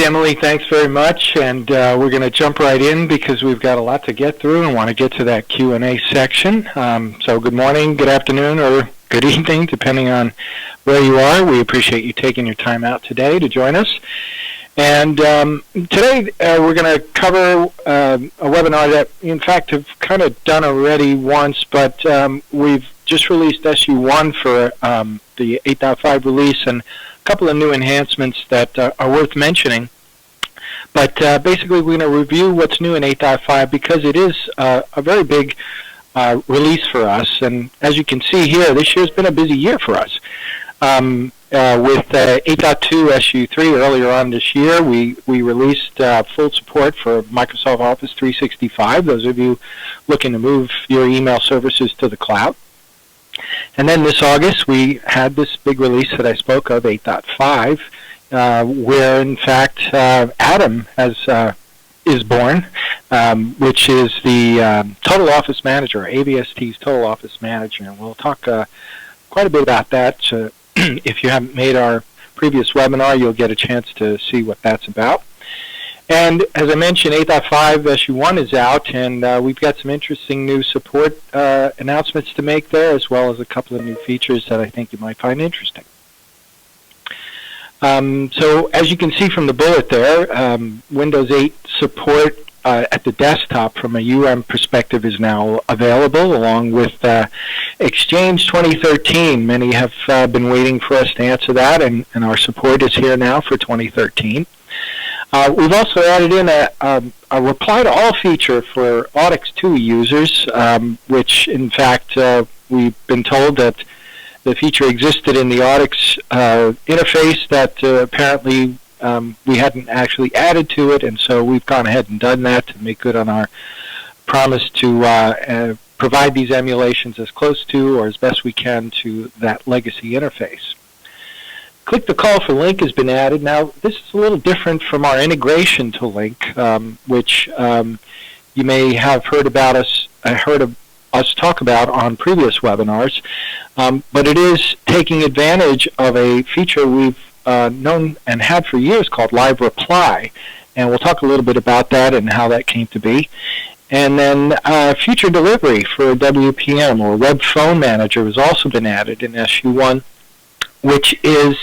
Great, Emily. Thanks very much. And we're going to jump right in because we've got a lot to get through and want to get to that Q&A section. So good morning, good afternoon, or good evening, depending on where you are. We appreciate you taking your time out today to join us. And today we're going to cover a webinar that, in fact, have kind of done already once, but we've just released SU1 for the 8.5 release and a couple of new enhancements that are worth mentioning. But basically, we're going to review what's new in 8.5 because it is a very big release for us. And as you can see here, this year's been a busy year for us. With 8.2 SU3 earlier on this year, we released full support for Microsoft Office 365, those of you looking to move your email services to the cloud. And then this August, we had this big release that I spoke of, 8.5, where, in fact, Atom is born, which is the Total Office Manager, AVST's Total Office Manager. And we'll talk quite a bit about that. If you haven't made our previous webinar, you'll get a chance to see what that's about. And as I mentioned, 8.5 SU1 is out, and we've got some interesting new support announcements to make there, as well as a couple of new features that I think you might find interesting. So as you can see from the bullet there, Windows 8 support at the desktop from a perspective is now available, along with Exchange 2013. Many have been waiting for us to answer that, and our support is here now for 2013. We've also added in a reply to all feature for Audix 2 users, which in fact we've been told that the feature existed in the Audix interface that apparently we hadn't actually added to it, and so we've gone ahead and done that to make good on our promise to provide these emulations as close to or as best we can to that legacy interface. Click the call for link has been added. Now, this is a little different from our integration to link, which you may have heard of us talk about on previous webinars, but it is taking advantage of a feature we've known and had for years called Live Reply, and we'll talk a little bit about that and how that came to be. And then future delivery for WPM, or Web Phone Manager, has also been added in SU1, which is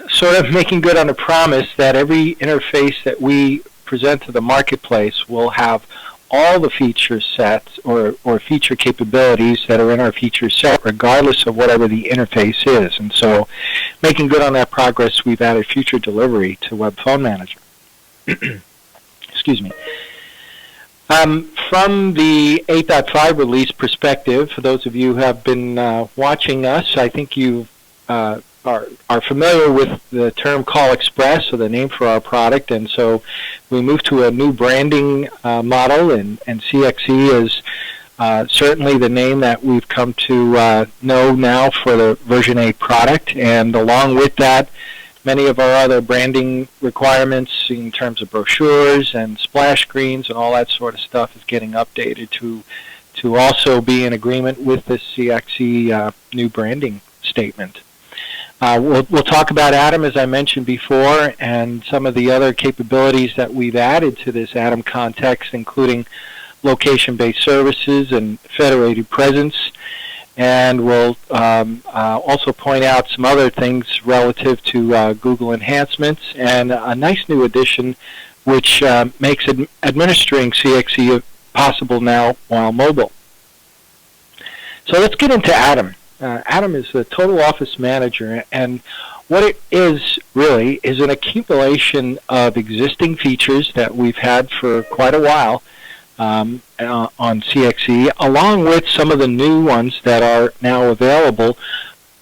sort of making good on a promise that every interface that we present to the marketplace will have all the feature sets or feature capabilities that are in our feature set, regardless of whatever the interface is. And so, making good on that progress, we've added future delivery to Web Phone Manager. Excuse me. From the 8.5 release perspective, for those of you who have been watching us, I think you are familiar with the term Call Express, or the name for our product, and so we moved to a new branding model, and CXE is certainly the name that we've come to know now for the version 8 product, and along with that, many of our other branding requirements in terms of brochures and splash screens and all that sort of stuff is getting updated to also be in agreement with this CXE new branding statement. We'll talk about Atom, as I mentioned before, and some of the other capabilities that we've added to this Atom context, including location-based services and Federated Presence. And we'll also point out some other things relative to Google enhancements and a nice new addition which makes administering CXE possible now while mobile. So let's get into Atom. Atom is the Total Office Manager, and what it is really is an accumulation of existing features that we've had for quite a while on CXE, along with some of the new ones that are now available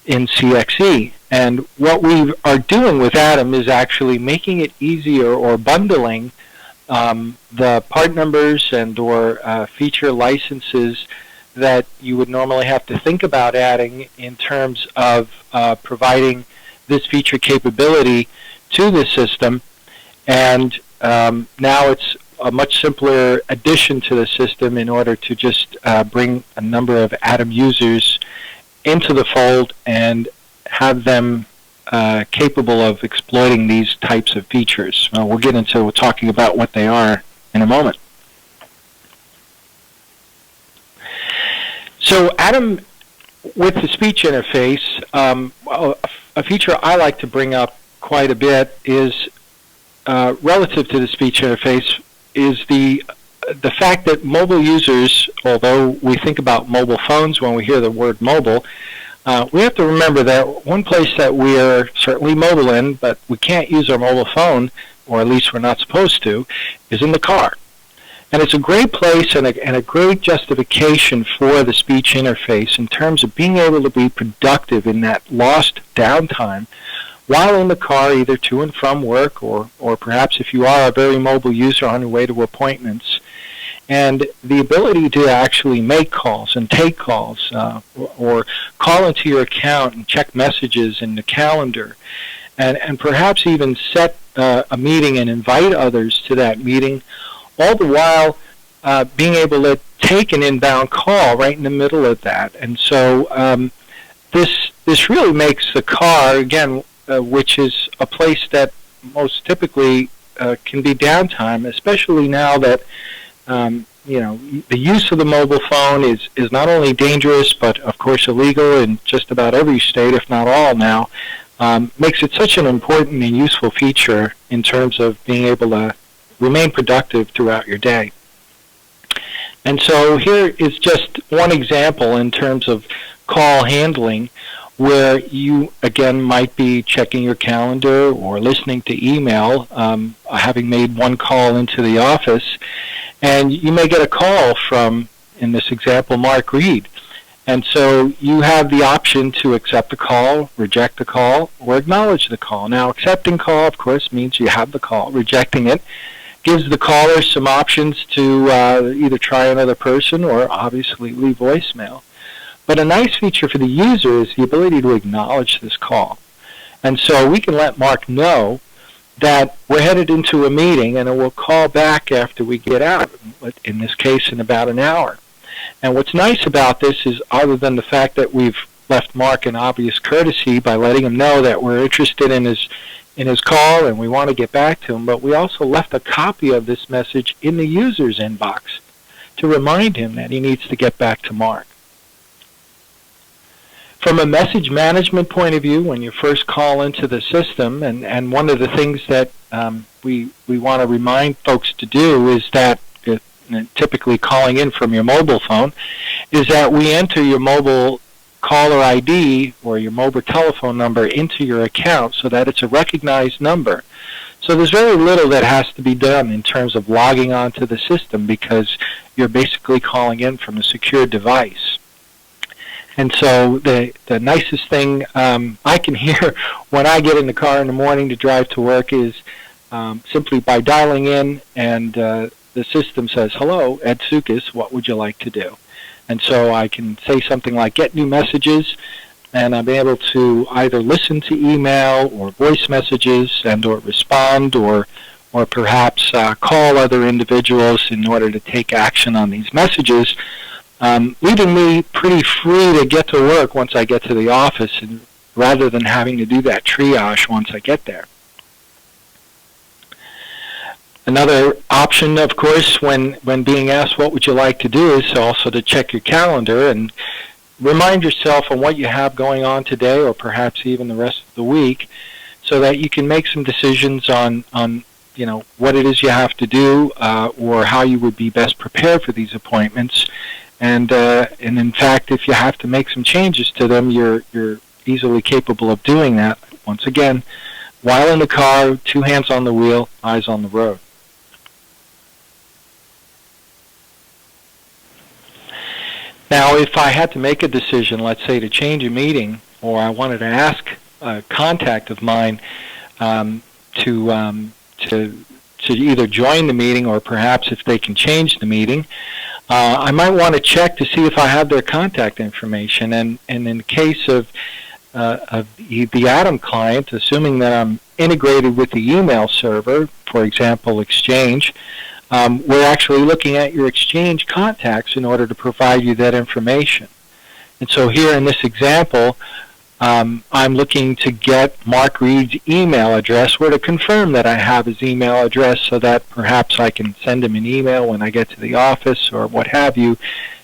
in CXE. And what we are doing with Atom is actually making it easier, or bundling the part numbers and or feature licenses that you would normally have to think about adding in terms of providing this feature capability to the system. And now it's a much simpler addition to the system in order to just bring a number of Atom users into the fold and have them capable of exploiting these types of features. We'll get into talking about what they are in a moment. So Adam, with the speech interface, a feature I like to bring up quite a bit is relative to the speech interface is the fact that mobile users, although we think about mobile phones when we hear the word mobile, we have to remember that one place that we are certainly mobile in, but we can't use our mobile phone, or at least we're not supposed to, is in the car. And it's a great place and a great justification for the speech interface in terms of being able to be productive in that lost downtime while in the car, either to and from work, or perhaps if you are a very mobile user on your way to appointments. And the ability to actually make calls and take calls, or call into your account and check messages in the calendar, and perhaps even set a meeting and invite others to that meeting, all the while being able to take an inbound call right in the middle of that. And so this really makes the car, again, which is a place that most typically can be downtime, especially now that the use of the mobile phone is not only dangerous, but of course illegal in just about every state, if not all now, makes it such an important and useful feature in terms of being able to remain productive throughout your day. And so here is just one example in terms of call handling, where you, again, might be checking your calendar or listening to email, having made one call into the office, and you may get a call from, in this example, Mark Reed. And so you have the option to accept the call, reject the call, or acknowledge the call. Now, accepting call, of course, means you have the call. Rejecting it gives the caller some options to either try another person or obviously leave voicemail. But a nice feature for the user is the ability to acknowledge this call. And so we can let Mark know that we're headed into a meeting and we'll call back after we get out, in this case in about an hour. And what's nice about this is, other than the fact that we've left Mark an obvious courtesy by letting him know that we're interested in his call and we want to get back to him, but we also left a copy of this message in the user's inbox to remind him that he needs to get back to Mark. From a message management point of view, when you first call into the system, and one of the things that we want to remind folks to do is that, typically calling in from your mobile phone, is that we enter your mobile caller ID or your mobile telephone number into your account so that it's a recognized number. So there's very little that has to be done in terms of logging onto the system, because you're basically calling in from a secure device. And so the nicest thing I can hear when I get in the car in the morning to drive to work is simply by dialing in, and the system says, "Hello, Ed Sukas, what would you like to do?" And so I can say something like, "Get new messages," and I'm able to either listen to email or voice messages and or respond, or perhaps call other individuals in order to take action on these messages, leaving me pretty free to get to work once I get to the office, and rather than having to do that triage once I get there. Another option, of course, when being asked what would you like to do, is also to check your calendar and remind yourself on what you have going on today, or perhaps even the rest of the week, so that you can make some decisions on what it is you have to do, or how you would be best prepared for these appointments. And in fact, if you have to make some changes to them, you're easily capable of doing that. Once again, while in the car, 2 hands on the wheel, eyes on the road. Now, if I had to make a decision, let's say to change a meeting, or I wanted to ask a contact of mine to either join the meeting, or perhaps if they can change the meeting, I might want to check to see if I have their contact information. And in the case of the Atom client, assuming that I'm integrated with the email server, for example, Exchange, we're actually looking at your Exchange contacts in order to provide you that information. And so here in this example, I'm looking to get Mark Reed's email address or to confirm that I have his email address so that perhaps I can send him an email when I get to the office or what have you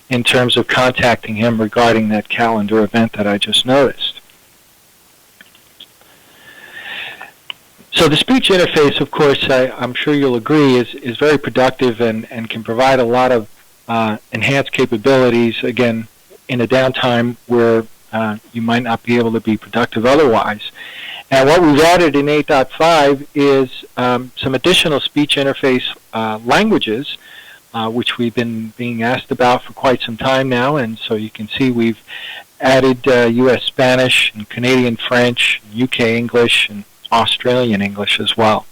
in terms of contacting him regarding that calendar event that I just noticed. So the speech interface, of course, I'm sure you'll agree, is very productive and can provide a lot of enhanced capabilities, again, in a downtime where you might not be able to be productive otherwise. And what we've added in 8.5 is some additional speech interface languages, which we've been being asked about for quite some time now. And so you can see we've added U.S. Spanish and Canadian French, UK English, and Australian English as well.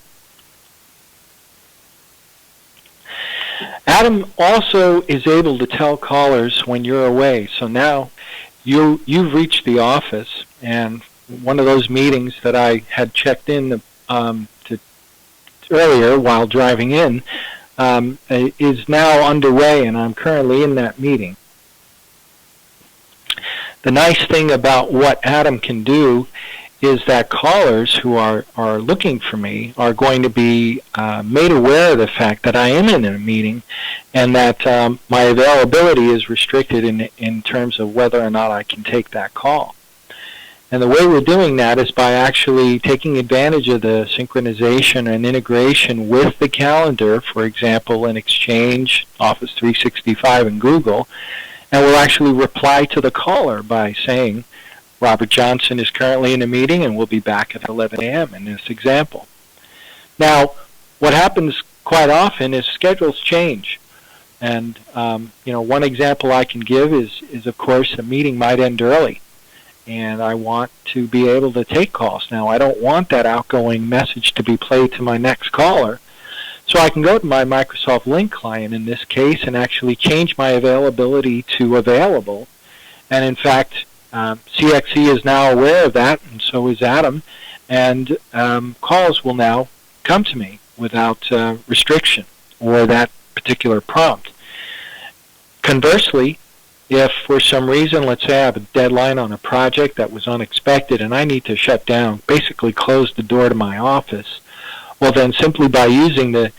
Adam also is able to tell callers when you're away. So now you've reached the office, and one of those meetings that I had checked in to earlier while driving in is now underway, and I'm currently in that meeting. The nice thing about what Adam can do is that callers who are looking for me are going to be made aware of the fact that I am in a meeting and that my availability is restricted in terms of whether or not I can take that call. And the way we're doing that is by actually taking advantage of the synchronization and integration with the calendar, for example, in Exchange, Office 365, and Google, and we'll actually reply to the caller by saying, Robert Johnson is currently in a meeting and will be back at 11 a.m. in this example. Now, what happens quite often is schedules change. And, one example I can give is, of course, a meeting might end early. And I want to be able to take calls. Now, I don't want that outgoing message to be played to my next caller. So I can go to my Microsoft Link client in this case and actually change my availability to available. And, in fact, CXE is now aware of that, and so is Adam, and calls will now come to me without restriction or that particular prompt. Conversely, if for some reason, let's say I have a deadline on a project that was unexpected and I need to shut down, basically close the door to my office, well then simply by using the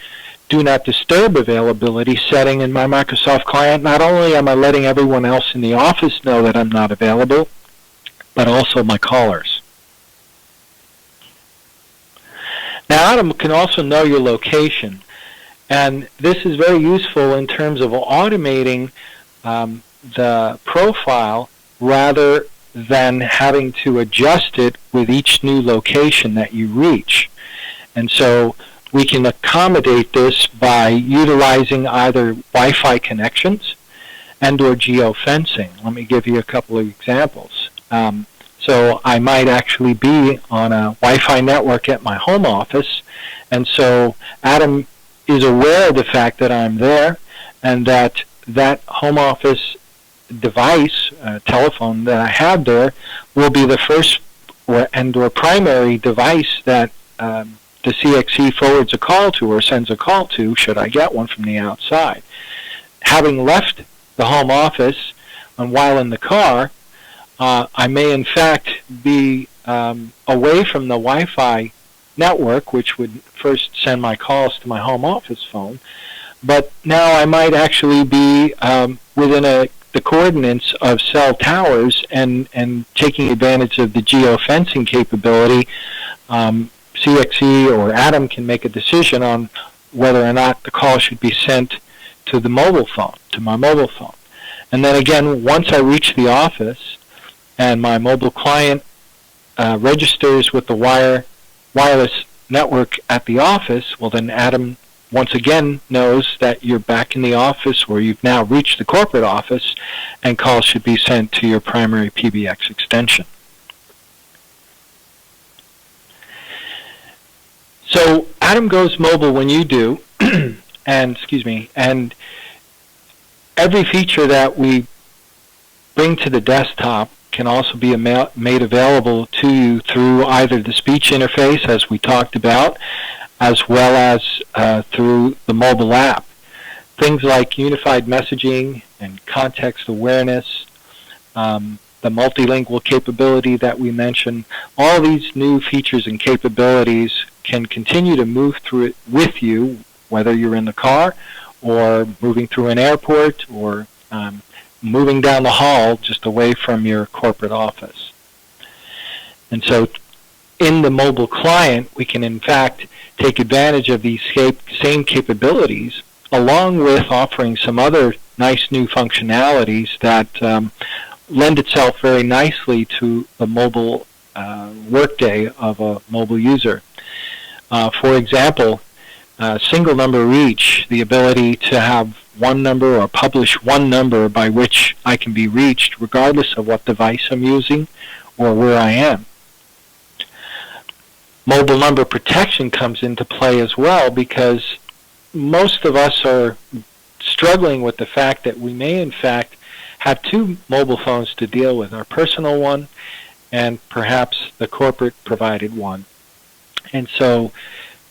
Do Not Disturb availability setting in my Microsoft client, not only am I letting everyone else in the office know that I'm not available, but also my callers. Now, Adam can also know your location, and this is very useful in terms of automating the profile rather than having to adjust it with each new location that you reach. And so we can accommodate this by utilizing either Wi-Fi connections and or geofencing. Let me give you a couple of examples. So I might actually be on a Wi-Fi network at my home office, and so Adam is aware of the fact that I'm there and that home office device, telephone that I have there, will be the first or primary device that the CXE forwards a call to or sends a call to should I get one from the outside. Having left the home office and while in the car, I may in fact be away from the Wi-Fi network, which would first send my calls to my home office phone, but now I might actually be within the coordinates of cell towers and taking advantage of the geofencing capability. CXE or Adam can make a decision on whether or not the call should be sent to the mobile phone, to my mobile phone. And then again, once I reach the office and my mobile client registers with the wireless network at the office, well then Adam once again knows that you're back in the office or you've now reached the corporate office and calls should be sent to your primary PBX extension. So Adam goes mobile when you do, and every feature that we bring to the desktop can also be made available to you through either the speech interface, as we talked about, as well as through the mobile app. Things like unified messaging and context awareness, the multilingual capability that we mentioned. All these new features and capabilities can continue to move through it with you, whether you're in the car or moving through an airport or moving down the hall just away from your corporate office. And so in the mobile client, we can in fact take advantage of these same capabilities along with offering some other nice new functionalities that lend itself very nicely to the mobile workday of a mobile user. For example, single number reach, the ability to have one number or publish one number by which I can be reached regardless of what device I'm using or where I am. Mobile number protection comes into play as well, because most of us are struggling with the fact that we may in fact have two mobile phones to deal with, our personal one and perhaps the corporate provided one. And so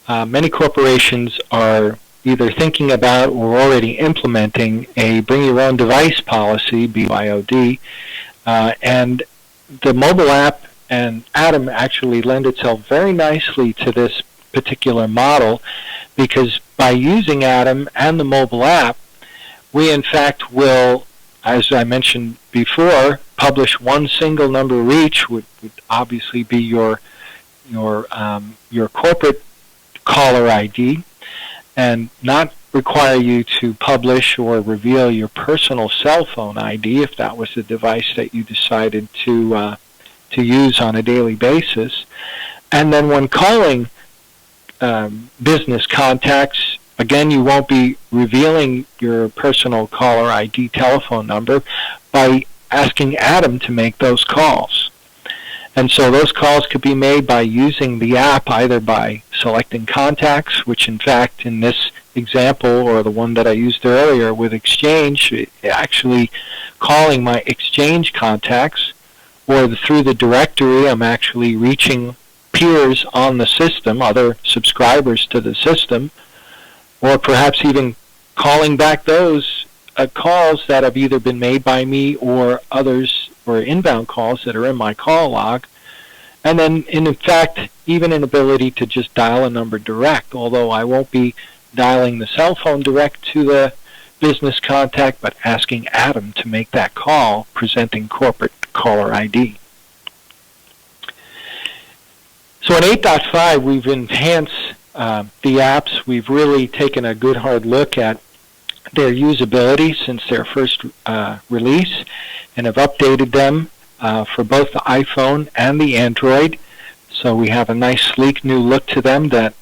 many corporations are either thinking about or already implementing a bring your own device policy, BYOD, and the mobile app and Atom actually lend itself very nicely to this particular model, because by using Atom and the mobile app, we in fact will, as I mentioned before, publish one single number reach, would obviously be your corporate caller ID, and not require you to publish or reveal your personal cell phone ID if that was the device that you decided to use on a daily basis. And then when calling business contacts, again, you won't be revealing your personal caller ID telephone number by asking Atom to make those calls. And so those calls could be made by using the app, either by selecting contacts, which in fact in this example, or the one that I used earlier with Exchange, actually calling my Exchange contacts, or through the directory I'm actually reaching peers on the system, other subscribers to the system, or perhaps even calling back those calls that have either been made by me or others, or inbound calls that are in my call log. And then, in fact, even an ability to just dial a number direct, although I won't be dialing the cell phone direct to the business contact, but asking Atom to make that call, presenting corporate caller ID. So in 8.5, we've enhanced the apps. We've really taken a good hard look at their usability since their first release, and have updated them for both the iPhone and the Android. So we have a nice sleek new look to them that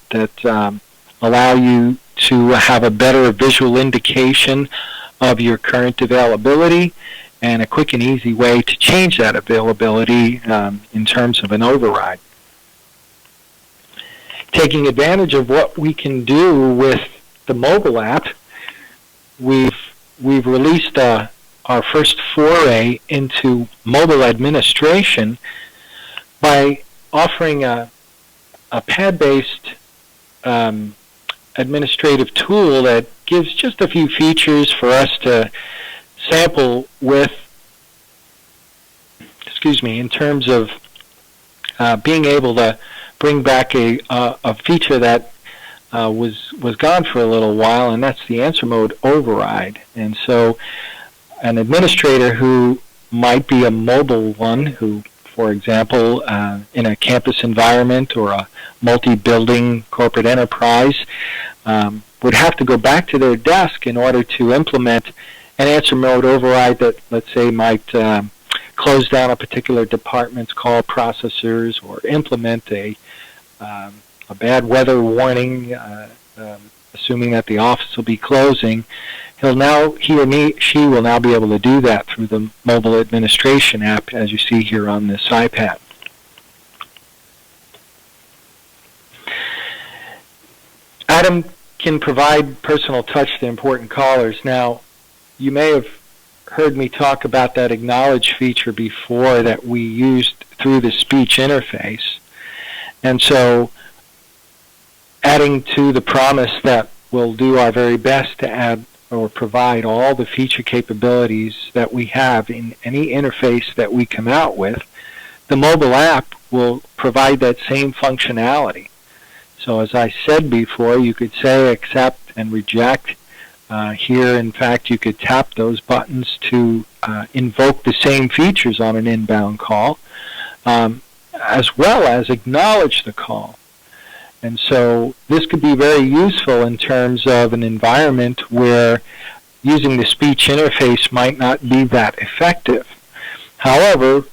allow you to have a better visual indication of your current availability, and a quick and easy way to change that availability in terms of an override. Taking advantage of what we can do with the mobile app, we've released our first foray into mobile administration by offering a pad-based administrative tool that gives just a few features for us to sample with, in terms of being able to bring back a feature that was gone for a little while, and that's the answer mode override. And so an administrator who might be a mobile one, who, for example, in a campus environment or a multi-building corporate enterprise, would have to go back to their desk in order to implement an answer mode override that, let's say, might close down a particular department's call processors, or implement a bad weather warning, assuming that the office will be closing. He or she will now be able to do that through the mobile administration app, as you see here on this iPad. Atom can provide personal touch to important callers. Now, you may have heard me talk about that acknowledge feature before that we used through the speech interface. And so, adding to the promise that we'll do our very best to add or provide all the feature capabilities that we have in any interface that we come out with, the mobile app will provide that same functionality. So as I said before, you could say accept and reject. Here, in fact, you could tap those buttons to invoke the same features on an inbound call, as well as acknowledge the call. And so this could be very useful in terms of an environment where using the speech interface might not be that effective. However,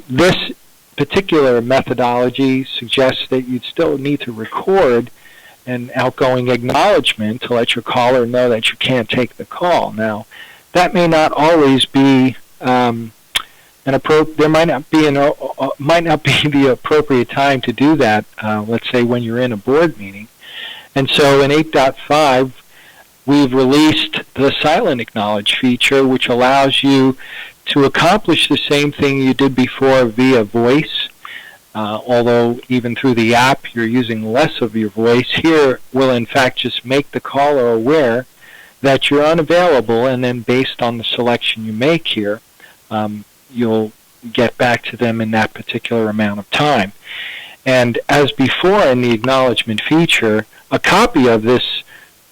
this particular methodology suggests that you'd still need to record an outgoing acknowledgement to let your caller know that you can't take the call. Now, that may not always be there might not be the appropriate time to do that. Let's say when you're in a board meeting, and so in 8.5 we've released the silent acknowledge feature, which allows you to accomplish the same thing you did before via voice. Although even through the app you're using less of your voice, here will in fact just make the caller aware that you're unavailable, and then based on the selection you make here, you'll get back to them in that particular amount of time. And as before in the acknowledgement feature, a copy of this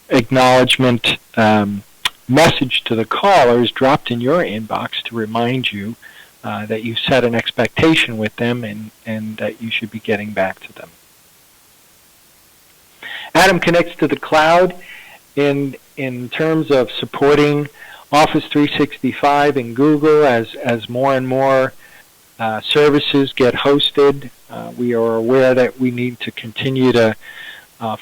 acknowledgement message to the caller is dropped in your inbox to remind you that you set an expectation with them and that you should be getting back to them. Atom connects to the cloud in terms of supporting Office 365 and Google as more and more services get hosted. We are aware that we need to continue to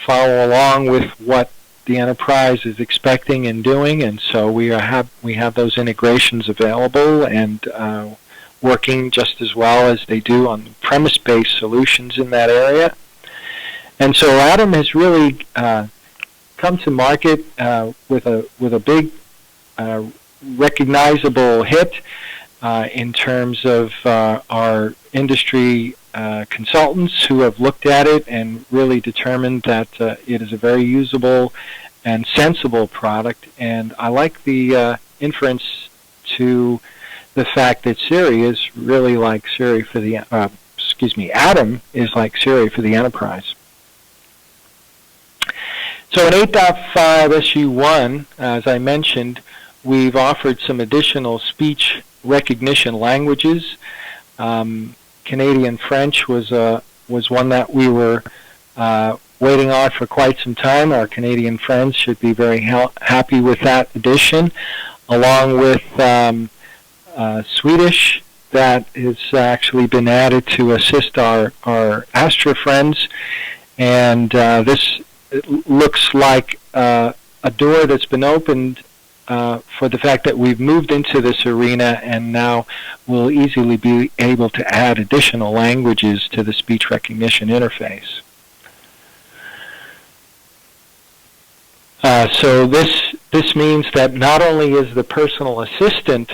follow along with what the enterprise is expecting and doing, and so we have those integrations available and working just as well as they do on premise-based solutions in that area. And so Atom has really come to market with a big recognizable hit in terms of our industry consultants who have looked at it and really determined that it is a very usable and sensible product. And I like the inference to the fact that Siri is really like Siri for the Atom is like Siri for the enterprise. So in 8.5 SU1, as I mentioned, we've offered some additional speech recognition languages. Canadian French was one that we were waiting on for quite some time. Our Canadian friends should be very happy with that addition, along with Swedish that has actually been added to assist our Astra friends. And this looks like a door that's been opened for the fact that we've moved into this arena, and now we'll easily be able to add additional languages to the speech recognition interface. So this means that not only is the personal assistant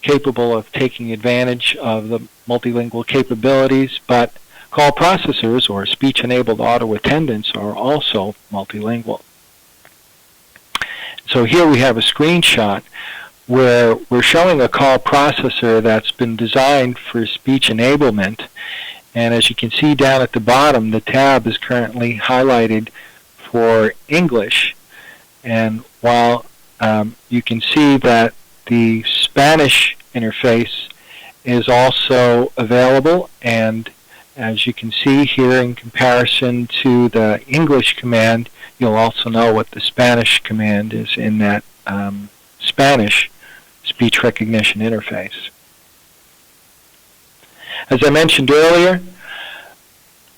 capable of taking advantage of the multilingual capabilities, but call processors or speech-enabled auto attendants are also multilingual. So here we have a screenshot where we're showing a call processor that's been designed for speech enablement. And as you can see down at the bottom, the tab is currently highlighted for English. And while you can see that the Spanish interface is also available, and as you can see here in comparison to the English command, you'll also know what the Spanish command is in that Spanish speech recognition interface. As I mentioned earlier,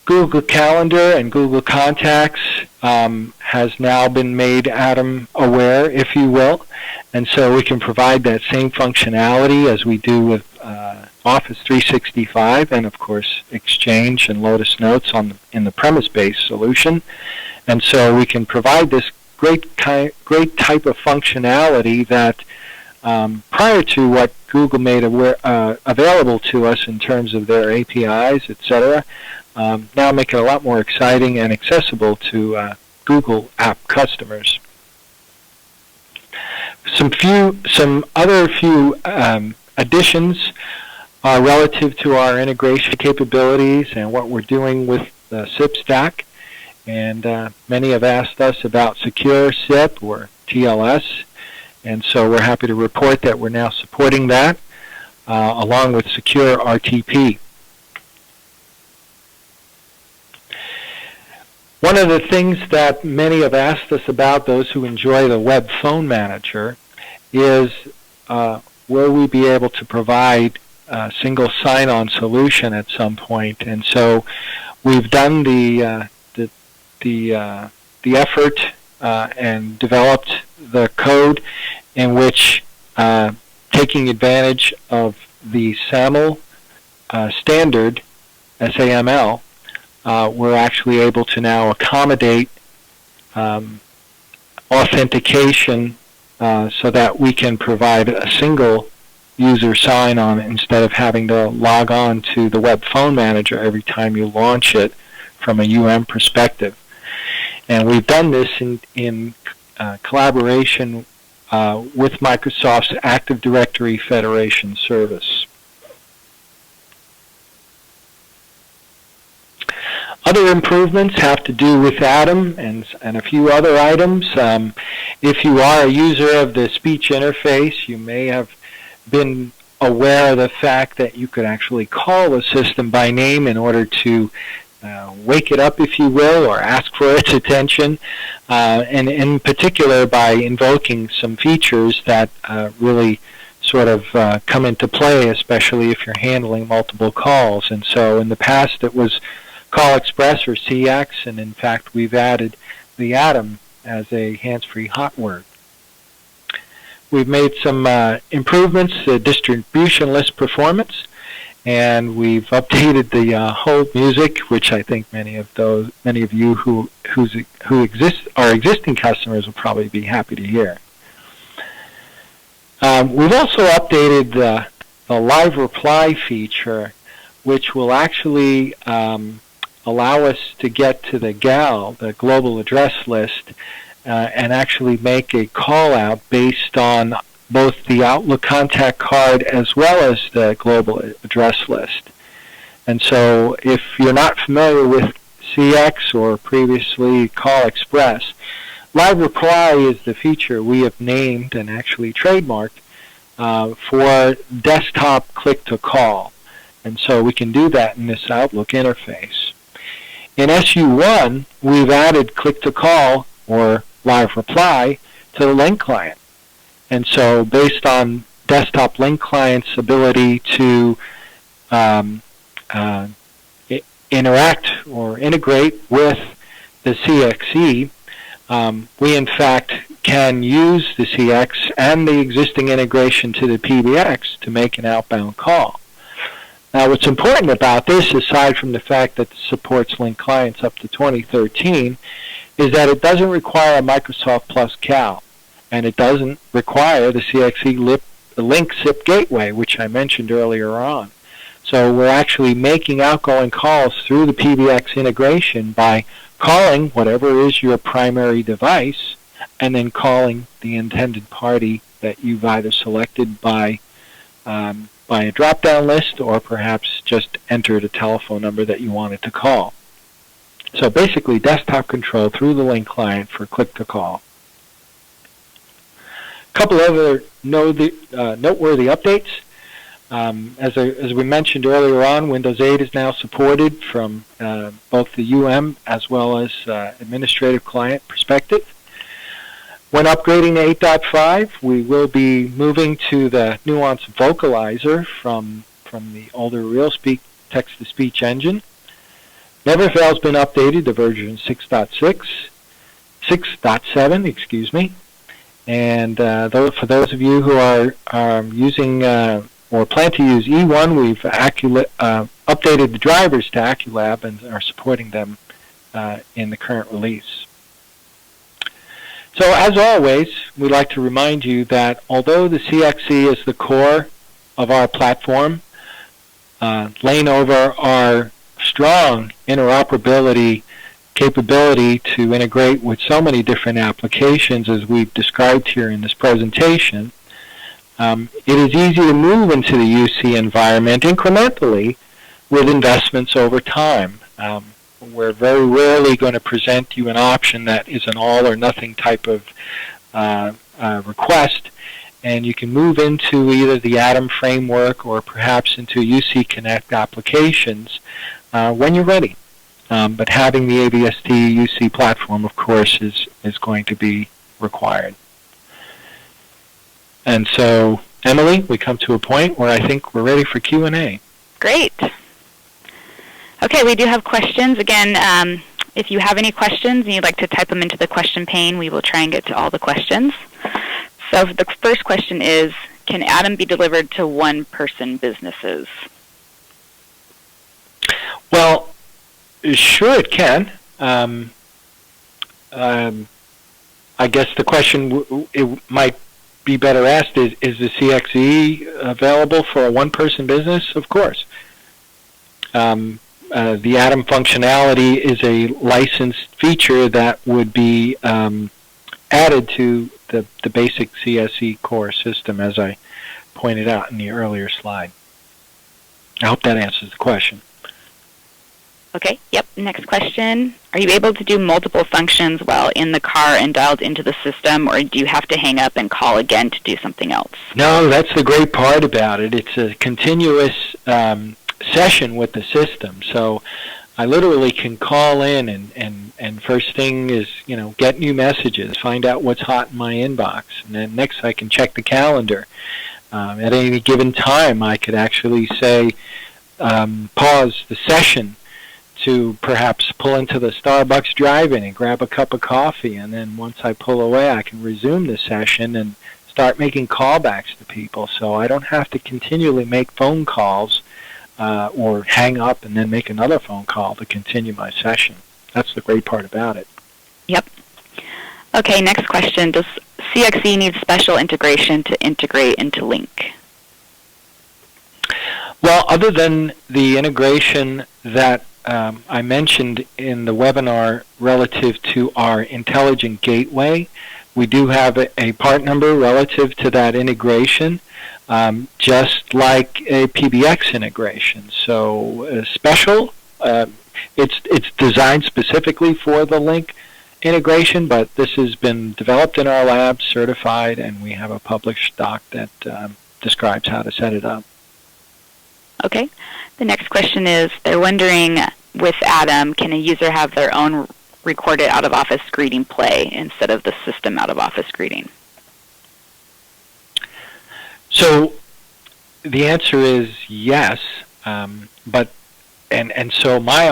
Google Calendar and Google Contacts has now been made Atom aware, if you will, and so we can provide that same functionality as we do with Office 365 and, of course, Exchange and Lotus Notes in the premise-based solution. And so we can provide this great type of functionality that prior to what Google made available to us in terms of their APIs, etc., now make it a lot more exciting and accessible to Google app customers. Some other few additions are relative to our integration capabilities and what we're doing with the SIP stack. And many have asked us about secure SIP or TLS, and so we're happy to report that we're now supporting that along with secure RTP. One of the things that many have asked us about, those who enjoy the web phone manager, is will we be able to provide a single sign-on solution at some point? And so we've done the effort and developed the code in which, taking advantage of the SAML standard, SAML, we're actually able to now accommodate authentication so that we can provide a single user sign-on instead of having to log on to the web phone manager every time you launch it from a perspective. And we've done this in collaboration with Microsoft's Active Directory Federation service. Other improvements have to do with Atom and a few other items. If you are a user of the speech interface, you may have been aware of the fact that you could actually call the system by name in order to wake it up, if you will, or ask for its attention, and in particular by invoking some features that really sort of come into play, especially if you're handling multiple calls. And so in the past it was Call Express or CX, and in fact we've added the Atom as a hands-free hot word. We've made some improvements to distribution list performance, and we've updated the hold music, which I think many of you who are existing customers will probably be happy to hear. We've also updated the live reply feature, which will actually allow us to get to the GAL, the global address list, and actually make a call out based on both the Outlook contact card as well as the global address list. And so if you're not familiar with CX or previously Call Express, Live Reply is the feature we have named and actually trademarked for desktop click-to-call. And so we can do that in this Outlook interface. In SU1, we've added click-to-call or Live Reply to the link client. And so based on desktop link client's ability to interact or integrate with the CXE, we in fact can use the CX and the existing integration to the PBX to make an outbound call. Now what's important about this, aside from the fact that it supports link clients up to 2013, is that it doesn't require a Microsoft Plus CAL, and it doesn't require the CXE link SIP gateway, which I mentioned earlier on. So we're actually making outgoing calls through the PBX integration by calling whatever is your primary device and then calling the intended party that you've either selected by a drop-down list or perhaps just entered a telephone number that you wanted to call. So basically desktop control through the link client for click-to-call. A couple other noteworthy updates. As we mentioned earlier on, Windows 8 is now supported from both the UM as well as administrative client perspective. When upgrading to 8.5, we will be moving to the Nuance Vocalizer from the older RealSpeak text-to-speech engine. Neverfail has been updated to version 6.7, excuse me. And for those of you who are using or plan to use E1, we've updated the drivers to Aculab and are supporting them in the current release. So as always, we'd like to remind you that although the CXE is the core of our platform, laying over our strong interoperability capability to integrate with so many different applications as we've described here in this presentation, it is easy to move into the UC environment incrementally with investments over time. We're very rarely going to present you an option that is an all or nothing type of request, and you can move into either the Atom framework or perhaps into UC Connect applications when you're ready. But having the AVST UC platform, of course, is going to be required. And so, Emily, we come to a point where I think we're ready for Q&A. Great. Okay, we do have questions. Again, if you have any questions and you'd like to type them into the question pane, we will try and get to all the questions. So the first question is, can Atom be delivered to one-person businesses? Well, sure it can. I guess the question it might be better asked is the CXE available for a one-person business? Of course. The Atom functionality is a licensed feature that would be added to the basic CSE core system, as I pointed out in the earlier slide. I hope that answers the question. Okay, yep. Next question. Are you able to do multiple functions while in the car and dialed into the system, or do you have to hang up and call again to do something else? No, that's the great part about it. It's a continuous session with the system. So I literally can call in and first thing is, get new messages, find out what's hot in my inbox. And then next I can check the calendar. At any given time, I could actually say, pause the session to perhaps pull into the Starbucks drive-in and grab a cup of coffee, and then once I pull away, I can resume the session and start making callbacks to people. So I don't have to continually make phone calls or hang up and then make another phone call to continue my session. That's the great part about it. Yep. Okay, next question. Does CXE need special integration to integrate into Link? Well, other than the integration that I mentioned in the webinar relative to our intelligent gateway, we do have a part number relative to that integration, just like a PBX integration. So special, it's designed specifically for the Link integration, but this has been developed in our lab, certified, and we have a published doc that describes how to set it up. Okay. The next question is, they're wondering, with Atom, can a user have their own recorded out-of-office greeting play instead of the system out-of-office greeting? So the answer is yes, but so my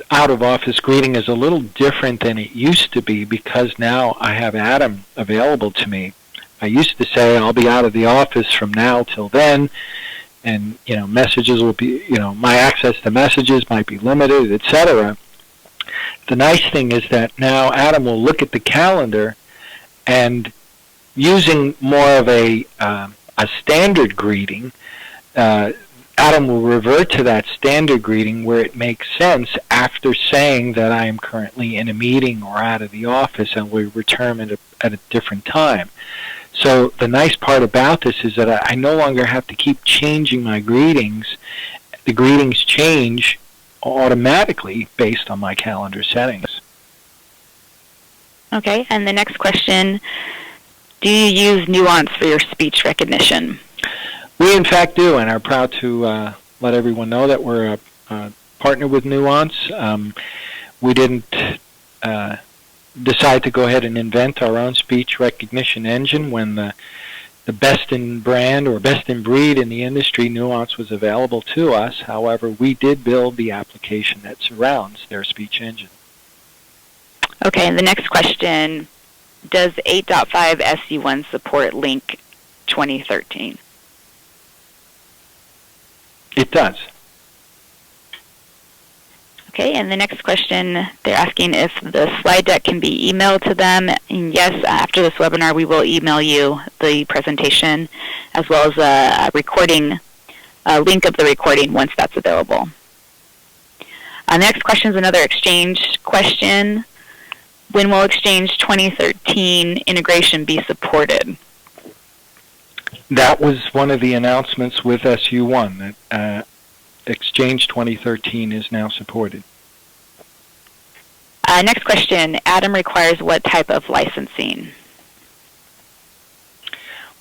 out-of-office greeting is a little different than it used to be because now I have Atom available to me. I used to say I'll be out of the office from now till then, and messages will be, my access to messages might be limited, etc. The nice thing is that now Atom will look at the calendar, and using more of a standard greeting, Atom will revert to that standard greeting where it makes sense after saying that I am currently in a meeting or out of the office, and will return at a different time. So the nice part about this is that I no longer have to keep changing my greetings. The greetings change automatically based on my calendar settings. Okay, and the next question, do you use Nuance for your speech recognition? We in fact do, and are proud to let everyone know that we're a partner with Nuance. We didn't decide to go ahead and invent our own speech recognition engine when the best in brand or best in breed in the industry, Nuance, was available to us. However, we did build the application that surrounds their speech engine. Okay, and the next question, does 8.5 SU1 support Link 2013? It does. Okay, and the next question, they're asking if the slide deck can be emailed to them. And yes, after this webinar, we will email you the presentation as well as a recording, a link of the recording once that's available. The next question is another Exchange question. When will Exchange 2013 integration be supported? That was one of the announcements with SU1, that Exchange 2013 is now supported. Next question, Atom requires what type of licensing?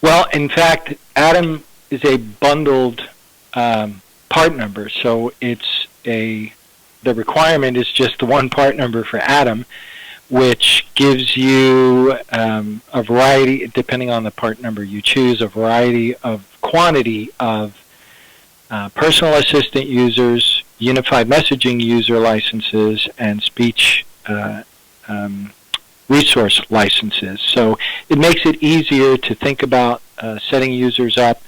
Well, in fact, Atom is a bundled part number, so the requirement is just the one part number for Atom, which gives you a variety, depending on the part number you choose, a variety of quantity of personal assistant users, unified messaging user licenses, and speech resource licenses. So it makes it easier to think about setting users up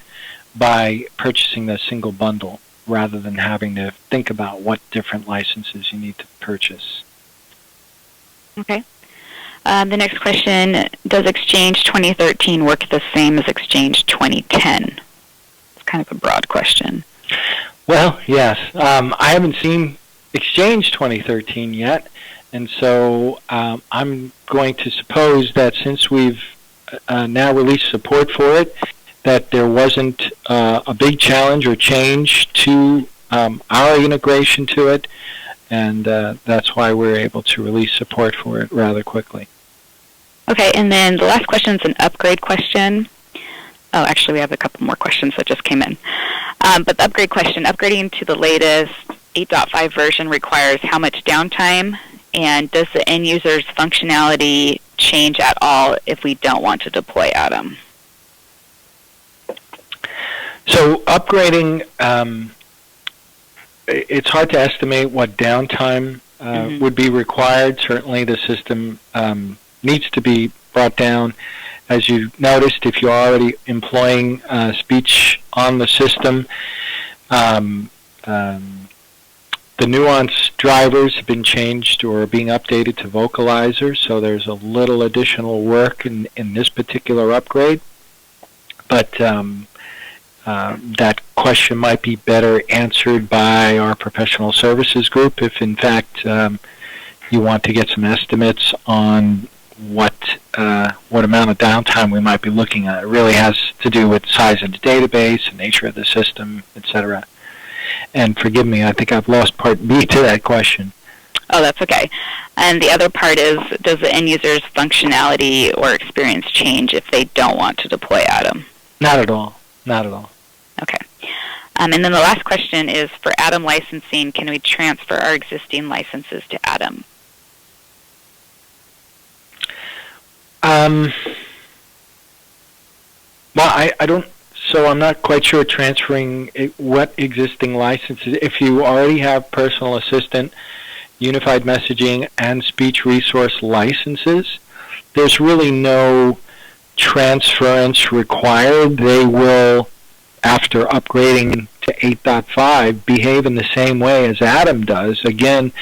by purchasing the single bundle rather than having to think about what different licenses you need to purchase. Okay. The next question, does Exchange 2013 work the same as Exchange 2010? It's kind of a broad question. Well, yes. I haven't seen Exchange 2013 yet, and so I'm going to suppose that since we've now released support for it, that there wasn't a big challenge or change to our integration to it, and that's why we're able to release support for it rather quickly. Okay, and then the last question is an upgrade question. Oh, actually, we have a couple more questions that just came in. But the upgrade question, upgrading to the latest 8.5 version requires how much downtime, and does the end user's functionality change at all if we don't want to deploy Atom? So upgrading, it's hard to estimate what downtime would be required. Certainly the system needs to be brought down. As you noticed, if you're already employing speech on the system, the nuance drivers have been changed or are being updated to vocalizers, so there's a little additional work in this particular upgrade. But that question might be better answered by our professional services group if, in fact, you want to get some estimates on what amount of downtime we might be looking at. It really has to do with size of the database, the nature of the system, etc. And forgive me, I think I've lost part B to that question. Oh, that's okay. And the other part is, does the end user's functionality or experience change if they don't want to deploy Atom? Not at all. Not at all. Okay. And then the last question is, for Atom licensing, can we transfer our existing licenses to Atom? Well, I don't, so I'm not quite sure transferring what existing licenses. If you already have personal assistant, unified messaging, and speech resource licenses, there's really no transference required. They will, after upgrading to 8.5, behave in the same way as Atom does. Again,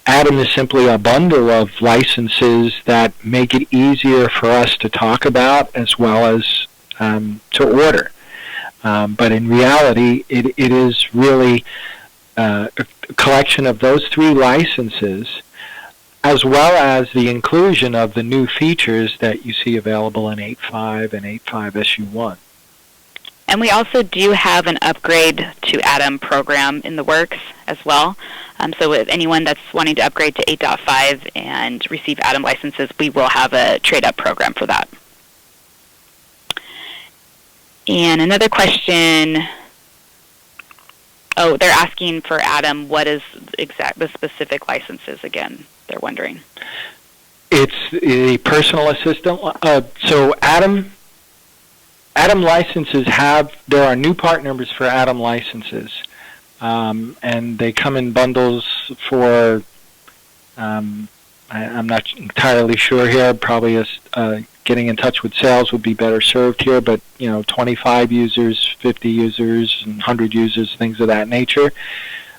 Atom is simply a bundle of licenses that make it easier for us to talk about as well as to order. But in reality, it is really a collection of those three licenses, as well as the inclusion of the new features that you see available in 8.5 and 8.5 SU1. And we also do have an upgrade to Atom program in the works as well. So if anyone that's wanting to upgrade to 8.5 and receive Atom licenses, we will have a trade-up program for that. And another question, oh, they're asking for Atom, what is the specific licenses again? They're wondering. It's the personal assistant. So Atom licenses there are new part numbers for Atom licenses, and they come in bundles for, I'm not entirely sure here, probably getting in touch with sales would be better served here, but 25 users, 50 users, and 100 users, things of that nature.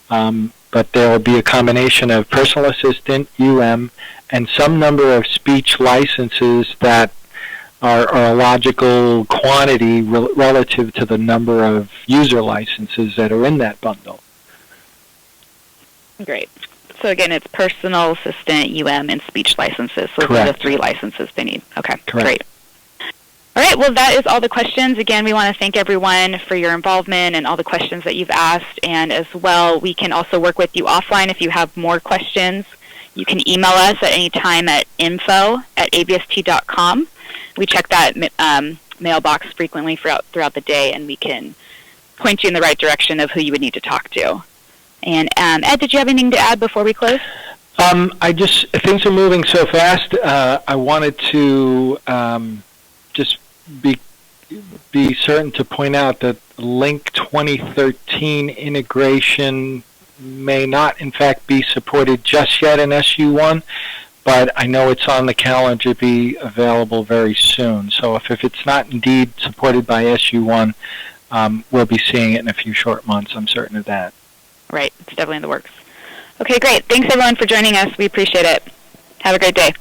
But there will be a combination of personal assistant, and some number of speech licenses that are a logical quantity relative to the number of user licenses that are in that bundle. Great. So again, it's personal assistant, UM, and speech licenses. So those are the 3 licenses they need. Okay, great. All right, well, that is all the questions. Again, we want to thank everyone for your involvement and all the questions that you've asked. And as well, we can also work with you offline if you have more questions. You can email us at any time at info@avst.com. We check that mailbox frequently throughout the day, and we can point you in the right direction of who you would need to talk to. And Ed, did you have anything to add before we close? Things are moving so fast. I wanted to just be certain to point out that Link 2013 integration may not, in fact, be supported just yet in SU1, but I know it's on the calendar to be available very soon. So if it's not indeed supported by SU1, we'll be seeing it in a few short months. I'm certain of that. Right. It's definitely in the works. Okay, great. Thanks, everyone, for joining us. We appreciate it. Have a great day.